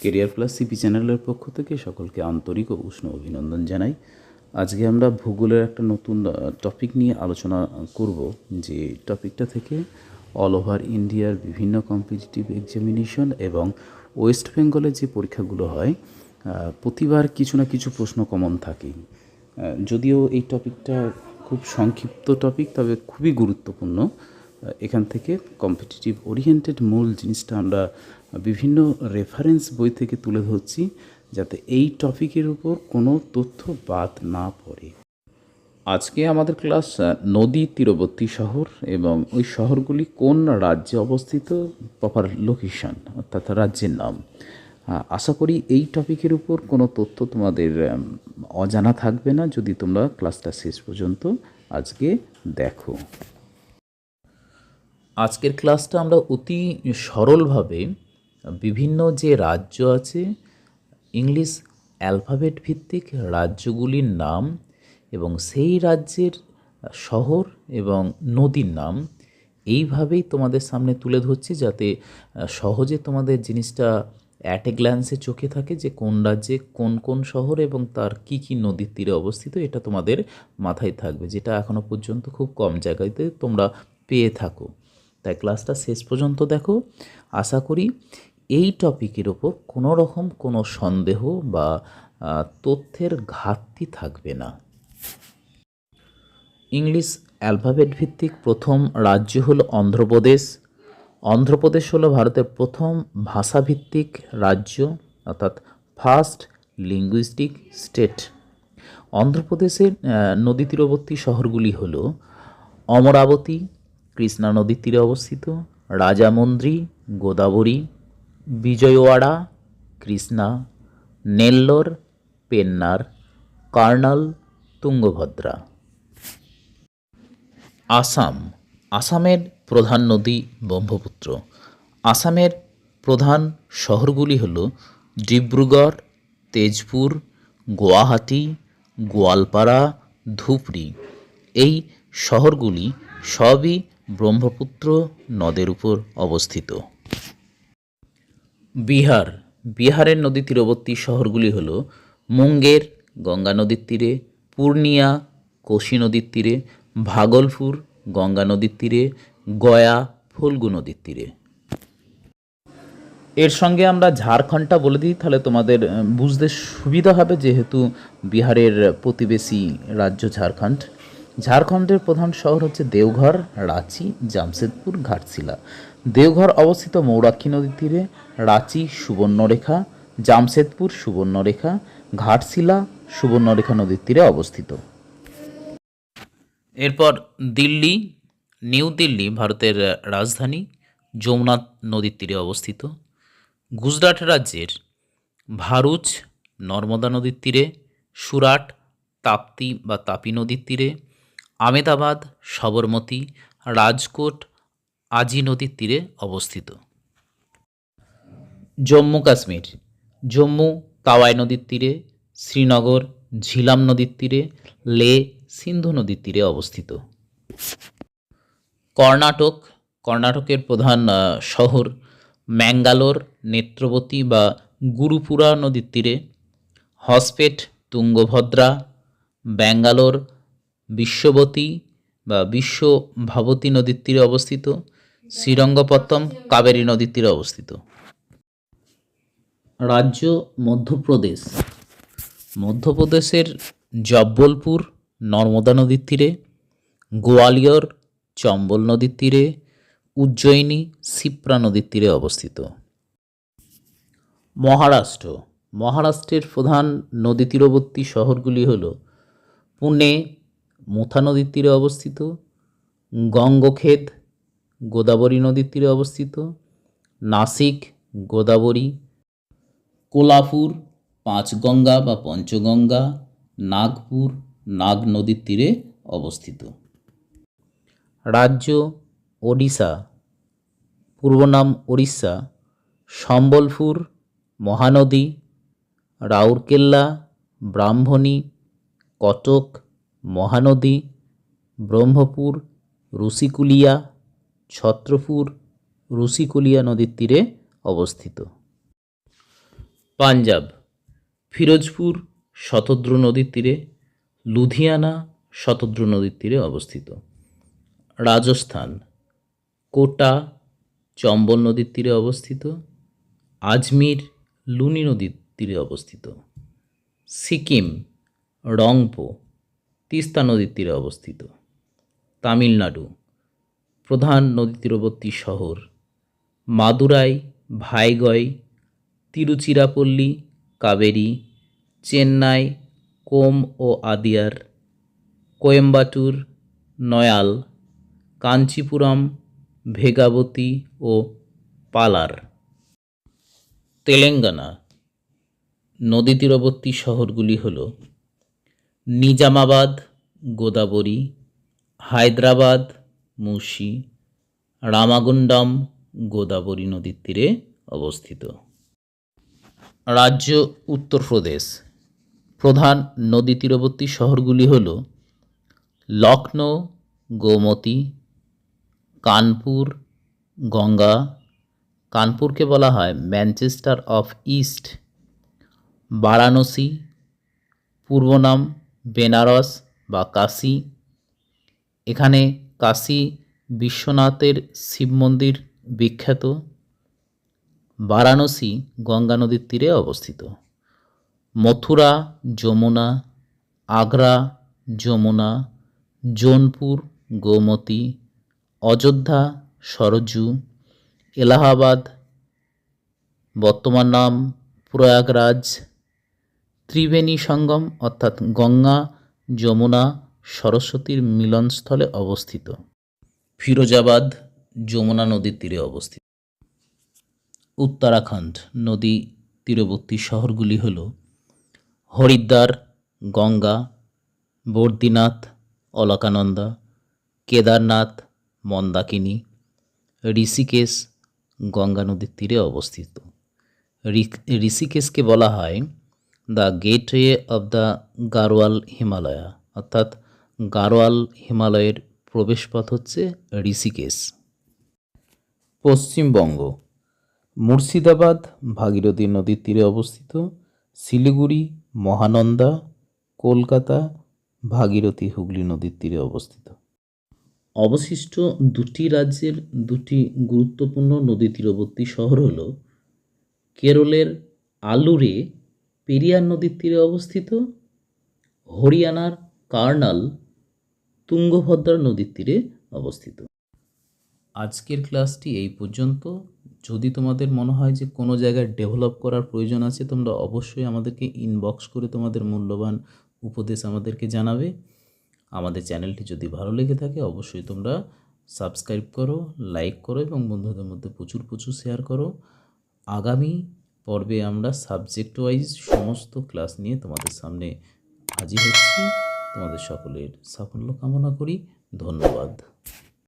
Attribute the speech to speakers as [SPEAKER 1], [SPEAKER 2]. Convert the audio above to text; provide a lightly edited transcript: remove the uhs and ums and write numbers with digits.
[SPEAKER 1] Career plus CP চ্যানেলের পক্ষ থেকে সকলকে আন্তরিক ও উষ্ণ অভিনন্দন জানাই। আজকে আমরা ভূগোলের একটা নতুন টপিক নিয়ে আলোচনা করব, যে টপিকটা থেকে অল ওভার ইন্ডিয়ার বিভিন্ন কম্পিটিটিভ এক্সামিনেশন এবং ওয়েস্ট বেঙ্গলের যে পরীক্ষাগুলো হয় প্রতিবার কিছু না কিছু প্রশ্ন কমন থাকেই। যদিও এই টপিকটা খুব সংক্ষিপ্ত টপিক, তবে খুবই গুরুত্বপূর্ণ। এখান থেকে কম্পিটিটিভ ওরিয়েন্টেড মূল জিনিসটা আমরা বিভিন্ন রেফারেন্স বই থেকে তুলে ধরছি, যাতে এই টপিকের উপর কোনো তথ্য বাদ না পড়ে। আজকে আমাদের ক্লাস নদী তীরবর্তী শহর এবং ওই শহরগুলি কোন রাজ্যে অবস্থিত, প্রপার লোকেশন অর্থাৎ রাজ্যের নাম। আশা করি এই টপিকের উপর কোনো তথ্য তোমাদের অজানা থাকবে না যদি তোমরা ক্লাসটা শেষ পর্যন্ত আজকে দেখো। আজকের ক্লাসটা আমরা অতি সরলভাবে বিভিন্ন যে রাজ্য আছে, ইংলিশ অ্যালফাবেট ভিত্তিক রাজ্যগুলির নাম এবং সেই রাজ্যের শহর এবং নদীর নাম এইভাবেই তোমাদের সামনে তুলে ধরছি, যাতে সহজে তোমাদের জিনিসটা অ্যাট এ গ্ল্যান্সে চোখে থাকে যে কোন রাজ্যে কোন কোন শহর এবং তার কি কি নদীর তীরে অবস্থিত, এটা তোমাদের মাথায় থাকবে, যেটা এখনও পর্যন্ত খুব কম জায়গাতে তোমরা পেয়ে থাকো। তাই ক্লাসটা শেষ পর্যন্ত দেখো। আশা করি এই টপিকের ওপর কোনো রকম কোনো সন্দেহ বা তথ্যের ঘাটতি থাকবে না। ইংলিশ অ্যালফাবেট ভিত্তিক প্রথম রাজ্য হলো অন্ধ্রপ্রদেশ। অন্ধ্রপ্রদেশ হলো ভারতের প্রথম ভাষাভিত্তিক রাজ্য, অর্থাৎ ফার্স্ট লিঙ্গুইস্টিক স্টেট। অন্ধ্রপ্রদেশের নদী তীরবর্তী শহরগুলি হলো অমরাবতী, কৃষ্ণা নদীর তীরে অবস্থিত; রাজামন্দ্রি, গোদাবরী; বিজয়ওয়াড়া, কৃষ্ণা; নেল্লোর, পেন্নার; কার্নাল, তুঙ্গভদ্রা। আসাম। আসামের প্রধান নদী ব্রহ্মপুত্র। আসামের প্রধান শহরগুলি হল ডিব্রুগড়, তেজপুর, গুয়াহাটি, গোয়ালপাড়া, ধুবড়ি। এই শহরগুলি সবই ব্রহ্মপুত্র নদের উপর অবস্থিত। বিহার। বিহারের নদী তীরবর্তী শহরগুলি হল মুঙ্গের, গঙ্গা নদীর তীরে; পূর্ণিয়া, কোশি নদীর তীরে; ভাগলপুর, গঙ্গা নদীর তীরে; গয়া, ফল্গু নদীর তীরে। এর সঙ্গে আমরা ঝাড়খণ্ডটা বলে দিই, তাহলে তোমাদের বুঝতে সুবিধা হবে, যেহেতু বিহারের প্রতিবেশী রাজ্য ঝাড়খণ্ড। ঝাড়খণ্ডের প্রধান শহর হচ্ছে দেওঘর, রাঁচি, জামশেদপুর, ঘাটশিলা। দেওঘর অবস্থিত মৌরাক্ষী নদীর তীরে; রাঁচি সুবর্ণরেখা, জামশেদপুর সুবর্ণরেখা, ঘাটশিলা সুবর্ণরেখা নদীর তীরে অবস্থিত। এরপর দিল্লি। নিউ দিল্লি ভারতের রাজধানী, যমুনা নদীর তীরে অবস্থিত। গুজরাট রাজ্যের ভারুচ নর্মদা নদীর তীরে; সুরাট তাপ্তি বা তাপি নদীর তীরে; আমেদাবাদ সবরমতী; রাজকোট আজি নদীর তীরে অবস্থিত। জম্মু কাশ্মীর। জম্মু তাওয়াই নদীর তীরে; শ্রীনগর ঝিলাম নদীর তীরে; লে সিন্ধু নদীর তীরে অবস্থিত। কর্ণাটক। কর্ণাটকের প্রধান শহর ম্যাঙ্গালোর নেত্রবতী বা গুরুপুরা নদীর তীরে; হসপেট তুঙ্গভদ্রা; ব্যাঙ্গালোর বিশ্ববতী বা বিশ্বভাবতী নদীর তীরে অবস্থিত; শ্রীরঙ্গপত্তম কাবেরী নদীর তীরে অবস্থিত। রাজ্য মধ্যপ্রদেশ। মধ্যপ্রদেশের জব্বলপুর নর্মদা নদীর তীরে; গোয়ালিয়র চম্বল নদীর তীরে; উজ্জয়িনী সিপ্রা নদীর তীরে অবস্থিত। মহারাষ্ট্র। মহারাষ্ট্রের প্রধান নদী তীরবর্তী শহরগুলি হল পুনে মুথা নদীর তীরে অবস্থিত; গঙ্গোখেদ গোদাবরী নদীর তীরে অবস্থিত; নাসিক গোদাবরী; কোলাপুর পাঁচগঙ্গা বা পঞ্চগঙ্গা; নাগপুর নাগ নদীর তীরে অবস্থিত। রাজ্য ওড়িশা, পূর্ব নাম ওড়িশা; সম্বলপুর মহানদী; রাউরকেল্লা ব্রাহ্মণী; কটক মহানদী; ব্রহ্মপুর ঋষিকুলিয়া; ছত্রপুর ঋষিকুলিয়া নদীর তীরে অবস্থিত। পাঞ্জাব ফিরোজপুর শতদ্রু নদীর তীরে, লুধিয়ানা শতদ্রু নদীর তীরে অবস্থিত। রাজস্থান কোটা চম্বল নদীর তীরে অবস্থিত। আজমির লুনি নদীর তীরে অবস্থিত। সিকিম রংপো তিস্তা নদীর তীরে অবস্থিত। তামিলনাড়ু প্রধান নদী তীরবর্তী শহর মাদুরাই, ভাইগয়, তিরুচিরাপল্লী, কাবেরী, চেন্নাই, কোম ও আদিয়ার, কোয়েম্বাটুর, নয়াল, কাঞ্চিপুরম, ভেগাবতী ও পালার। তেলেঙ্গানা নদী তীরবর্তী শহরগুলি হল নিজামাবাদ, গোদাবরী, হায়দ্রাবাদ, মুশি, রামাগুন্ডাম গোদাবরী নদীর তীরে অবস্থিত। রাজ্য উত্তরপ্রদেশ প্রধান নদী তীরবর্তী শহরগুলি হল লখনৌ, গোমতী, কানপুর, গঙ্গা, কানপুরকে বলা হয় ম্যানচেস্টার অফ ইস্ট, বারাণসী, পূর্ব নাম বেনারস বা কাশী, এখানে কাশী বিশ্বনাথের শিব মন্দির বিখ্যাত। বারাণসী গঙ্গা নদীর তীরে অবস্থিত। মথুরা যমুনা, আগ্রা যমুনা, জৌনপুর গোমতী, অযোধ্যা সরজু, এলাহাবাদ বর্তমান নাম প্রয়াগরাজ, ত্রিবেণী সঙ্গম অর্থাৎ গঙ্গা যমুনা সরস্বতীর মিলনস্থলে অবস্থিত। ফিরোজাবাদ যমুনা নদীর তীরে অবস্থিত। উত্তরাখণ্ড নদী তীরবর্তী শহরগুলি হল হরিদ্বার গঙ্গা, বদ্রীনাথ অলকানন্দা, কেদারনাথ মন্দাকিনী, ঋষিকেশ গঙ্গা নদীর তীরে অবস্থিত। ঋষিকেশকে বলা হয় the gateway of the Garhwal Himalaya, অর্থাৎ গাড়োয়াল হিমালয়ের প্রবেশপথ হচ্ছে ঋষিকেশ। পশ্চিমবঙ্গ মুর্শিদাবাদ ভাগীরথী নদীর তীরে অবস্থিত। শিলিগুড়ি মহানন্দা, কলকাতা ভাগীরথী হুগলি নদীর তীরে অবস্থিত। অবশিষ্ট দুটি রাজ্যের দুটি গুরুত্বপূর্ণ নদী তীরবর্তী শহর হল কেরলের আলুরে পেরিয়ার নদীর তীরে অবস্থিত, হরিয়ানার কার্নাল তুঙ্গভদ্রা নদীর তীরে অবস্থিত। আজকের ক্লাসটি এই পর্যন্ত। যদি তোমাদের মনে হয় যে কোনো জায়গায় ডেভেলপ করার প্রয়োজন আছে, তোমরা অবশ্যই আমাদেরকে ইনবক্স করে তোমাদের মূল্যবান উপদেশ আমাদেরকে জানাবে। আমাদের চ্যানেলটি যদি ভালো লেগে থাকে অবশ্যই তোমরা সাবস্ক্রাইব করো, লাইক করো এবং বন্ধুদের মধ্যে প্রচুর শেয়ার করো। আগামী পর্বে আমরা সাবজেক্ট ওয়াইজ সমস্ত ক্লাস নিয়ে তোমাদের সামনে হাজির হচ্ছি। তোমাদের সকলের সাফল্য কামনা করি। ধন্যবাদ।